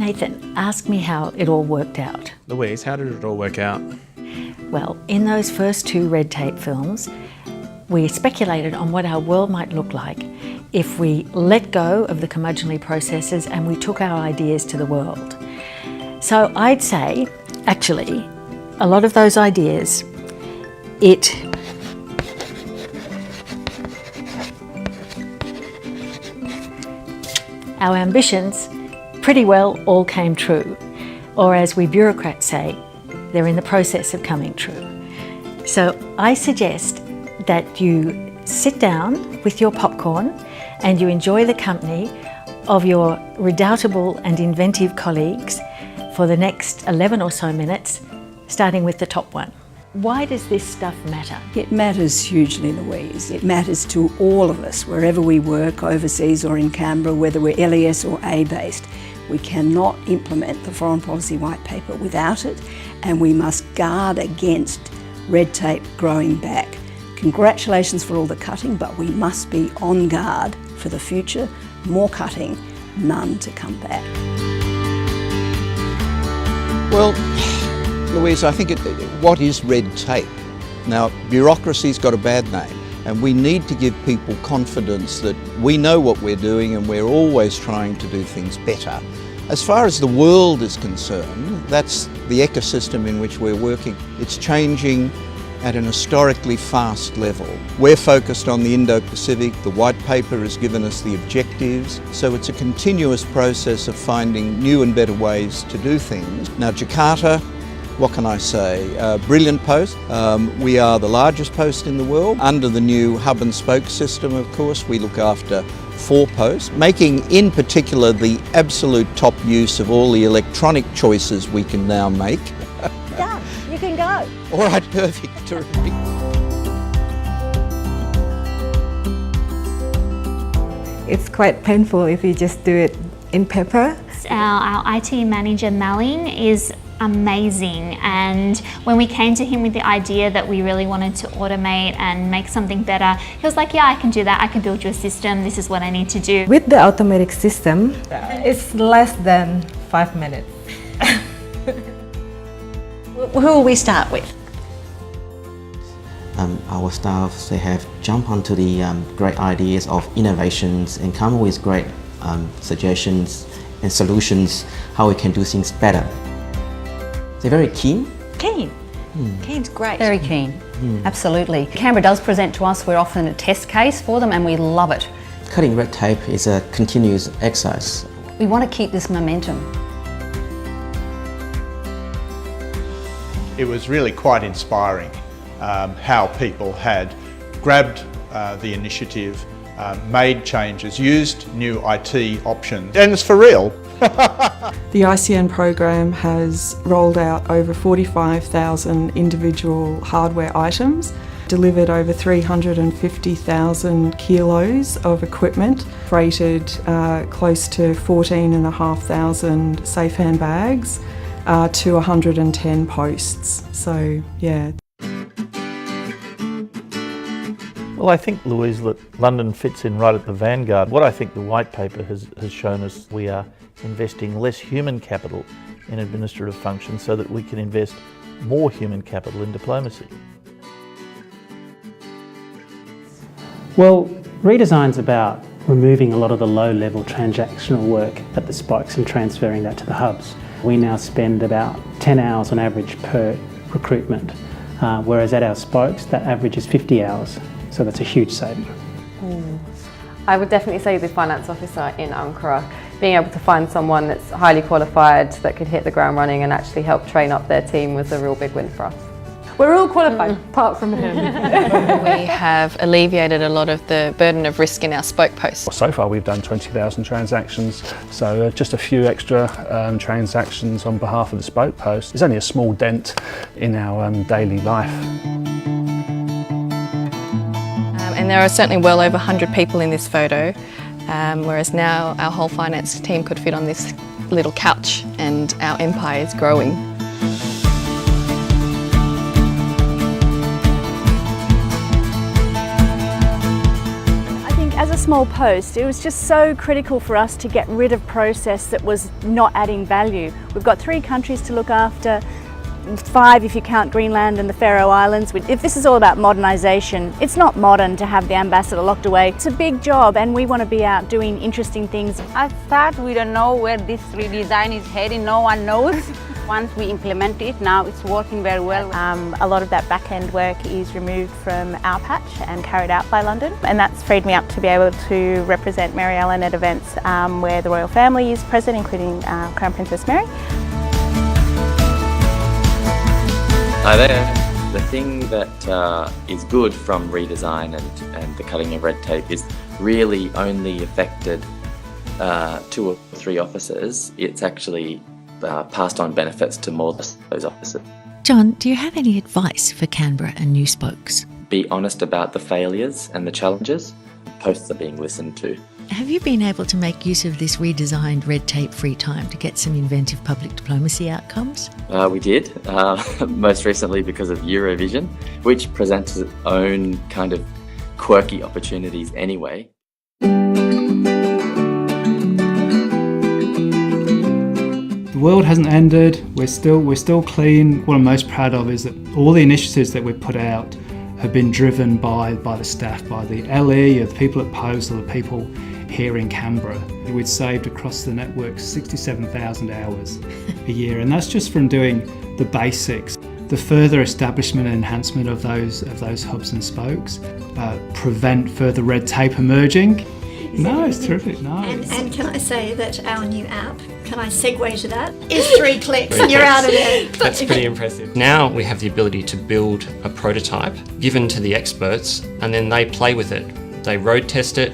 Nathan, ask me how it all worked out. Louise, how did it all work out? Well, in those first 2 red tape films, we speculated on what our world might look like if we let go of the curmudgeonly processes and we took our ideas to the world. So I'd say, actually, a lot of those ideas, our ambitions pretty well all came true, or as we bureaucrats say, they're in the process of coming true. So I suggest that you sit down with your popcorn and you enjoy the company of your redoubtable and inventive colleagues for the next 11 or so minutes, starting with the top one. Why does this stuff matter? It matters hugely, Louise. It matters to all of us, wherever we work, overseas or in Canberra, whether we're LES or A-based. We cannot implement the Foreign Policy White Paper without it, and we must guard against red tape growing back. Congratulations for all the cutting, but we must be on guard for the future. More cutting, none to come back. Well, Louise, I think what is red tape? Now, bureaucracy's got a bad name, and we need to give people confidence that we know what we're doing and we're always trying to do things better. As far as the world is concerned, that's the ecosystem in which we're working. It's changing at an historically fast level. We're focused on the Indo-Pacific. The White Paper has given us the objectives. So it's a continuous process of finding new and better ways to do things. Now, Jakarta, what can I say? Brilliant post. We are the largest post in the world. Under the new hub and spoke system, of course, we look after 4 posts, making in particular the absolute top use of all the electronic choices we can now make. Done. You can go. All right, perfect, terrific. It's quite painful if you just do it in paper. Our IT manager, Malin, is amazing, and when we came to him with the idea that we really wanted to automate and make something better, he was like, yeah, I can do that, I can build you a system, this is what I need to do. With the automatic system, it's less than 5 minutes. Who will we start with? Our staff, they have jumped onto the great ideas of innovations and come up with great suggestions and solutions how we can do things better. They're very keen. Keen. Keen's great. Very keen, absolutely. Canberra does present to us, we're often a test case for them and we love it. Cutting red tape is a continuous exercise. We want to keep this momentum. It was really quite inspiring how people had grabbed the initiative, made changes, used new IT options, and it's for real. The ICN program has rolled out over 45,000 individual hardware items, delivered over 350,000 kilos of equipment, freighted close to 14,500 safe handbags to 110 posts. So, yeah. Well, I think, Louise, that London fits in right at the vanguard. What I think the White Paper has shown us, we are investing less human capital in administrative functions so that we can invest more human capital in diplomacy. Well, redesign's about removing a lot of the low-level transactional work at the spokes and transferring that to the hubs. We now spend about 10 hours on average per recruitment, whereas at our spokes that average is 50 hours, so that's a huge saving. I would definitely say the finance officer in Ankara, being able to find someone that's highly qualified that could hit the ground running and actually help train up their team was a real big win for us. We're all qualified, apart from him. We have alleviated a lot of the burden of risk in our spoke posts. So far we've done 20,000 transactions, so just a few extra transactions on behalf of the spoke post is only a small dent in our daily life. And there are certainly well over 100 people in this photo, whereas now our whole finance team could fit on this little couch and our empire is growing. As a small post. It was just so critical for us to get rid of process that was not adding value. We've got 3 countries to look after, 5 if you count Greenland and the Faroe Islands. If this is all about modernisation, it's not modern to have the ambassador locked away. It's a big job and we want to be out doing interesting things. At start, we don't know where this redesign is heading, no one knows. Once we implement it, now it's working very well. A lot of that back-end work is removed from our patch and carried out by London, and that's freed me up to be able to represent Mary Ellen at events where the royal family is present, including Crown Princess Mary. Hi there. The thing that is good from redesign and the cutting of red tape is really only affected 2 or 3 officers. It's actually passed on benefits to more than those officers. John, do you have any advice for Canberra and new spokes? Be honest about the failures and the challenges. Posts are being listened to. Have you been able to make use of this redesigned red tape free time to get some inventive public diplomacy outcomes? We did, most recently because of Eurovision, which presents its own kind of quirky opportunities anyway. The world hasn't ended, we're still clean. What I'm most proud of is that all the initiatives that we've put out have been driven by the staff, by the LE, or the people at Post, or the people here in Canberra. We've saved across the network 67,000 hours a year, and that's just from doing the basics. The further establishment and enhancement of those hubs and spokes prevent further red tape emerging. No, it's terrific. No. And can I say that our new app, can I segue to that, is 3 clicks and you're out of there. That's pretty impressive. Now we have the ability to build a prototype given to the experts, and then they play with it. They road test it,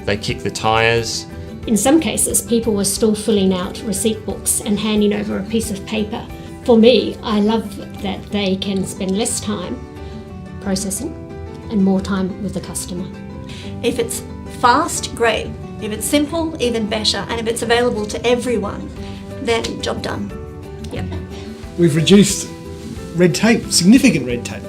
they kick the tyres. In some cases, people were still filling out receipt books and handing over a piece of paper. For me, I love that they can spend less time processing and more time with the customer. If it's fast, great. If it's simple, even better. And if it's available to everyone, then job done. Yep. We've reduced red tape, significant red tape,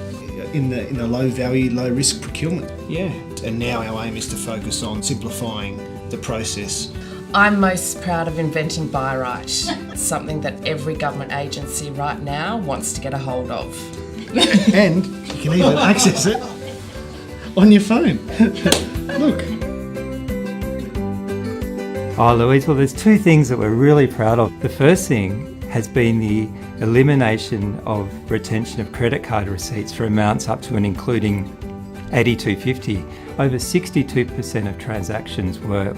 in the low value, low risk procurement. Yeah. And now our aim is to focus on simplifying the process. I'm most proud of inventing Buy Right, something that every government agency right now wants to get a hold of. And you can even access it on your phone. Look. Oh, Louise, well, there's 2 things that we're really proud of. The first thing has been the elimination of retention of credit card receipts for amounts up to and including $82.50. Over 62% of transactions were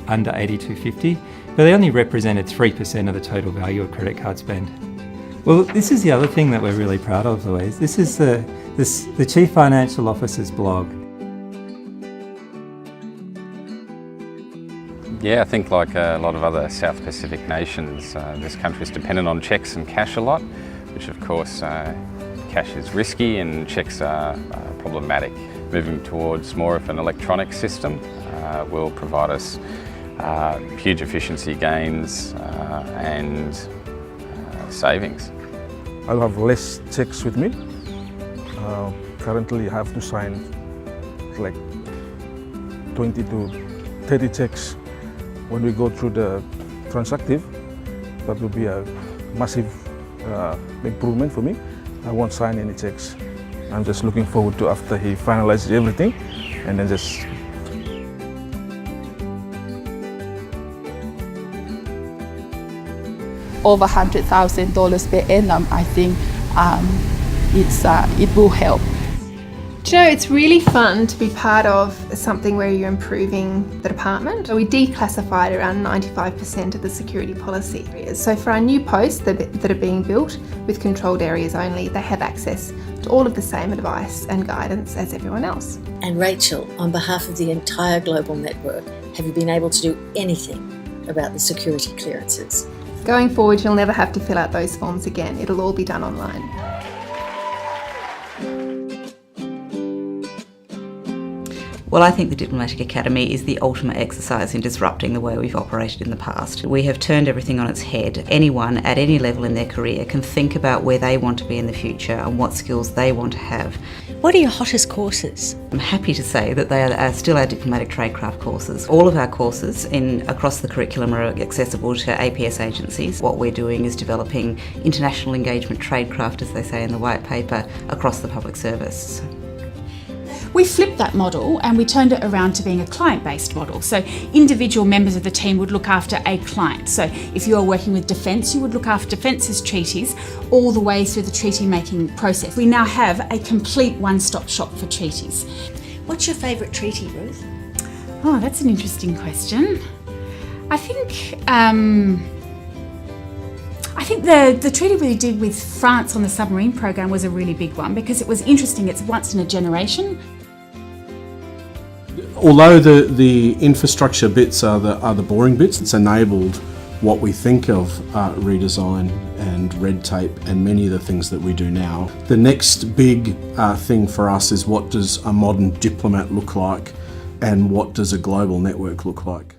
under $82.50, but they only represented 3% of the total value of credit card spend. Well, this is the other thing that we're really proud of, Louise. This is the Chief Financial Officer's blog. Yeah, I think like a lot of other South Pacific nations, this country is dependent on cheques and cash a lot, which of course cash is risky and cheques are problematic. Moving towards more of an electronic system will provide us huge efficiency gains and savings. I'll have less cheques with me. Currently I have to sign like 20 to 30 cheques when we go through the Transactive. That will be a massive improvement for me. I won't sign any cheques. I'm just looking forward to after he finalizes everything and then just over $100,000 per annum. I think it will help. Do you know, it's really fun to be part of something where you're improving the department. We declassified around 95% of the security policy areas. So for our new posts that are being built with controlled areas only, they have access to all of the same advice and guidance as everyone else. And Rachel, on behalf of the entire global network, have you been able to do anything about the security clearances? Going forward, you'll never have to fill out those forms again. It'll all be done online. Well, I think the Diplomatic Academy is the ultimate exercise in disrupting the way we've operated in the past. We have turned everything on its head. Anyone at any level in their career can think about where they want to be in the future and what skills they want to have. What are your hottest courses? I'm happy to say that they are still our diplomatic tradecraft courses. All of our courses across the curriculum are accessible to APS agencies. What we're doing is developing international engagement tradecraft, as they say in the white paper, across the public service. We flipped that model and we turned it around to being a client-based model. So individual members of the team would look after a client. So if you are working with Defence, you would look after Defence's treaties all the way through the treaty-making process. We now have a complete one-stop shop for treaties. What's your favourite treaty, Ruth? Oh, that's an interesting question. I think the treaty we did with France on the submarine program was a really big one because it was interesting. It's once in a generation. Although the infrastructure bits are the boring bits, it's enabled what we think of redesign and red tape and many of the things that we do now. The next big thing for us is what does a modern diplomat look like and what does a global network look like.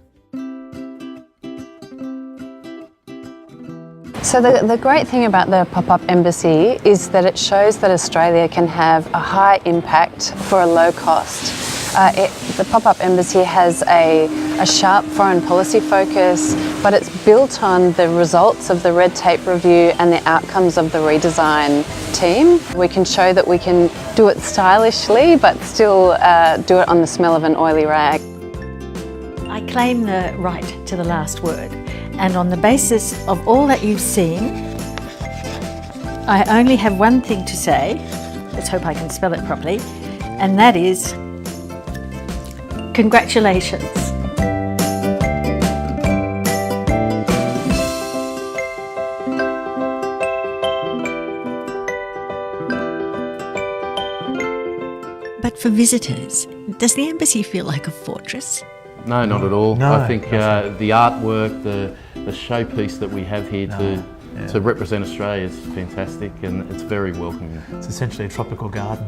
So the great thing about the pop-up embassy is that it shows that Australia can have a high impact for a low cost. The pop-up embassy has a sharp foreign policy focus, but it's built on the results of the red tape review and the outcomes of the redesign team. We can show that we can do it stylishly, but still do it on the smell of an oily rag. I claim the right to the last word, and on the basis of all that you've seen, I only have one thing to say. Let's hope I can spell it properly, and that is congratulations. But for visitors, does the embassy feel like a fortress? No, not at all. No, I think the artwork, the showpiece that we have here to represent Australia is fantastic, and it's very welcoming. It's essentially a tropical garden.